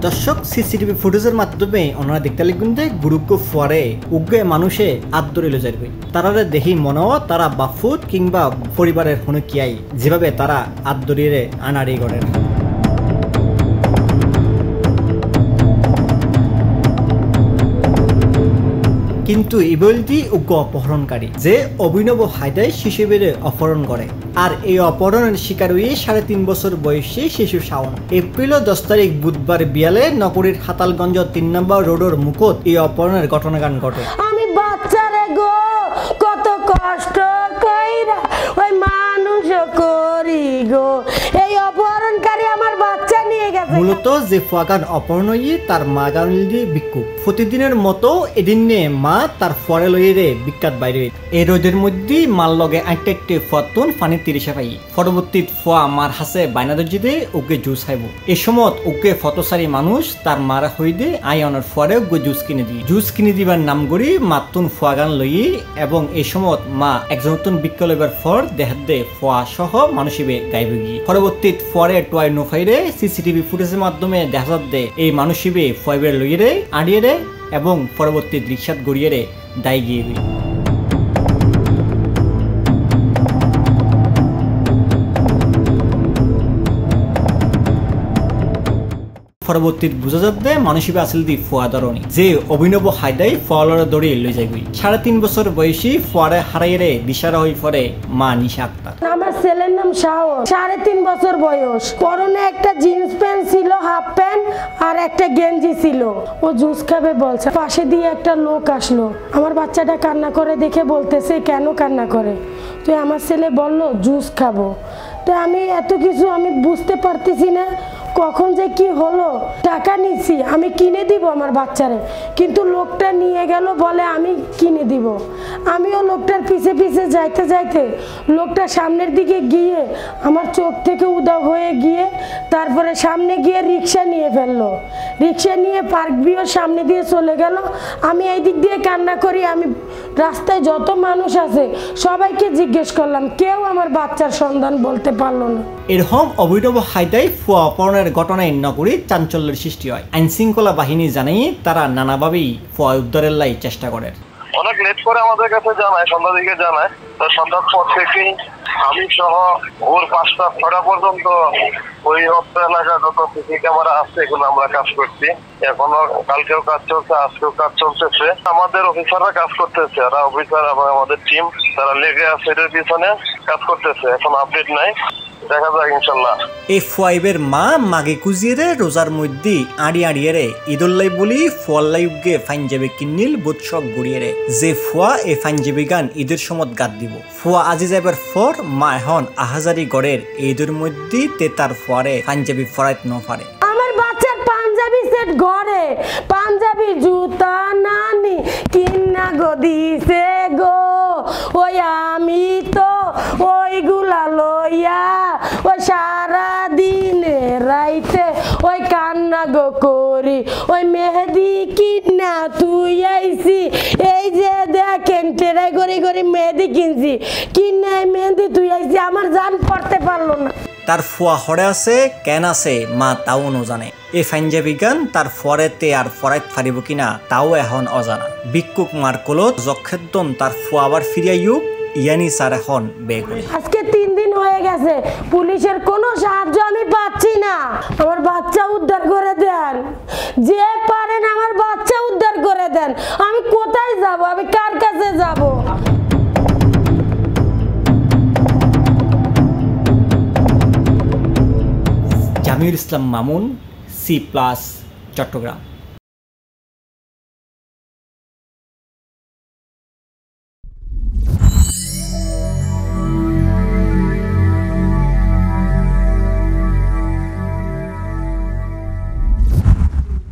দর্শক সিসিটিভি ফুটেজের মাধ্যমে ওনারা দেখতে লিখবেন যে গুরুকে ফুয়ারে উগ্রে মানুষে আদরে লো যাবে তারা দেখি মনে তারা বাফুত কিংবা পরিবারের কোনো কিয়াই যেভাবে তারা আদরিয়ে আনারি করেন। কিন্তু ইবলটি উগ্র অপহরণকারী যে অভিনব হায়দায় শিশুদের অপহরণ করে আর এই অপহরণের শিকার হয়ে 3.5 বছর বয়সী শিশু শাওন। এপ্রিল 10 তারিখ বুধবার বিয়ালে নগরীর হাতালগঞ্জ 3 নম্বর রোডের মুখত এই অপহরণের ঘটনাগান ঘটে। আমি বাচ্চারে গো কত কষ্ট কইরা ওই মানুষ করি গো এই অপহরণকারী আমার বাচ্চা নিয়ে গেছে। মূলত যে ফুয়াগান অপহরণ হয়ে তার মা গানলি বিক্ষোভ প্রতিদিনের মতো এদিন নিয়ে মা তার ফরে লইয়ে বিখ্যাত বাইরে এই রোদের মধ্যে মাল লগে আইটে ফতুন ফানি 30 পাই পরবর্তী ফুয়া মার হাসে বাইনাদের জিদে ওকে জুস খাইব। এ সময় ওকে ফটোসারি মানুষ তার মারা হইদে আইনের ফরে ওকে জুস কিনে দিবার নাম করি মাতুন ফুয়াগান লইয়ে এবং এই সময় মা একজন নতুন বিক্ষ লইবার ফর দেহ দে ফুয়া সহ মানুষিবে গাইবে গিয়ে পরবর্তী ফরে টয় নোফাইরে সিসিটিভি ফুটেজের মাধ্যমে দেখা দে এই মানুষিবে ফয়বের লইয়ে আড়িয়ে এবং পরবর্তী দৃশ্যাত গড়িয়ে দায় গিয়ে পরবর্তী বুঝা যাবে মানুষিবে আসল দি ফুয়া ধরনী যে অভিনব হায়দাই ফলরে দড়িয়ে লই যাই 3.5 বছর বয়সী ফুয়ারে হারাইয়ে দিশারা হই পরে মা নিশা আক্তার। আমার ছেলের নাম শাওন, 3.5 বছর বয়স। পরনে একটা জিন্স প্যান্ট ছিল, হাফ প্যান্ট আর একটা গেঞ্জি ছিল। ও জুস খাবে বলছে, পাশে দিয়ে একটা লোক আসলো। আমার বাচ্চাটা কান্না করে দেখে বলতেছে কেন কান্না করে, তো আমার ছেলে বলল জুস খাবো। তো আমি এত কিছু আমি বুঝতে পারতেছি না কখন যে কি হলো। টাকা নিচ্ছি আমি কিনে দিব আমার বাচ্চারে, কিন্তু লোকটা নিয়ে গেল বলে আমি কিনে দিব। আমিও লোকটার পিছে পিছে যাইতে যাইতে লোকটা সামনের দিকে গিয়ে আমার চোখ থেকে উধাও হয়ে গিয়ে তারপরে সামনে গিয়ে রিক্সা নিয়ে ফেললো। রিক্সা নিয়ে পার্ক ভিউর সামনে দিয়ে চলে গেল। আমি এই দিক দিয়ে কান্না করি। আমি রাস্তায় যত মানুষ আছে সবাইকে জিজ্ঞেস করলাম, কেউ আমার বাচ্চার সন্ধান বলতে পারলো না। এরকম অবৈধ হায়দায় ফুয়া অপহরণের ঘটনায় নগরী চাঞ্চল্যের সৃষ্টি হয়। আইন শৃঙ্খলা বাহিনী জানাই তারা নানাভাবেই ফুয়া উদ্ধারের লাই চেষ্টা করে। অনেক লেট করে আমাদের কাছে জানায়, সন্ধ্যা দিকে জানায়। তো সন্ধ্যার পর থেকেই আমি সহ ভোর 5টা পর্যন্ত ওই এলাকা যত সিসি ক্যামেরা আছে এগুলো আমরা কাজ করছি। এখনো কালকেও কাজ চলছে, আজকেও কাজ চলতেছে। আমাদের অফিসাররা কাজ করতেছে, আর অফিসার এবং আমাদের টিম তারা লেগে আছে এর পিছনে কাজ করতেছে। এখন আপডেট নাই, দেখা যাক ইনশাল্লাহ। এই ফুয়াইবের মা মাগে কুজিয়ে রোজার মধ্যে আড়িয়ে ঈদুল্লাই বলি ফুয়াল্লাই উগে ফাইনজাবে কিন্নিল বুৎসক গড়িয়ে যে ফুয়া এই ফাইনজাবি গান ঈদের সময় গাত দিব। ফুয়া আজি যাবার ফর মা এখন আহাজারি গড়ের ঈদের মধ্যে তে তার ফুয়ারে ফাইনজাবি ফরাইত ন পারে। আমার বাচ্চার পাঞ্জাবি সেট ঘরে, পাঞ্জাবি জুতা নানি কিন্না গো দিছে গো। ওই আমি তো ওইগুলা লইয়া ওই সারা দিনে রাইতে ওই কান্না গো করি। ওই মেহেদি কিনা তুই আইছি, এই যে দেখেন টেরাই করে করে মেহেদি কিনছি, কিনা মেহেদি তুই আইছি, আমার জান পড়তে পারলো না। তার ফুয়া হরে আছে কেন আছে মা তাও ন জানে। এই ফাইনজাবি গান তার ফরেতে আর ফরাইত ফারিব কিনা তাও এখন অজানা। বিক্ষোভ মার কলত যক্ষেদম তার ফুয়া আবার ফিরিয়াইউক ইয়ানি স্যার এখন বেগুনি। আজকে 3 দিন হয়ে গেছে, পুলিশের কোনো সাহায্য আমি পাচ্ছি না। আমার বাচ্চা উদ্ধার করে দেন, যে পারেন আমার বাচ্চা উদ্ধার করে দেন। আমি কোথায় যাব, আমি কার কাছে যাব? জামিউল ইসলাম মামুন, C+ চট্টগ্রাম।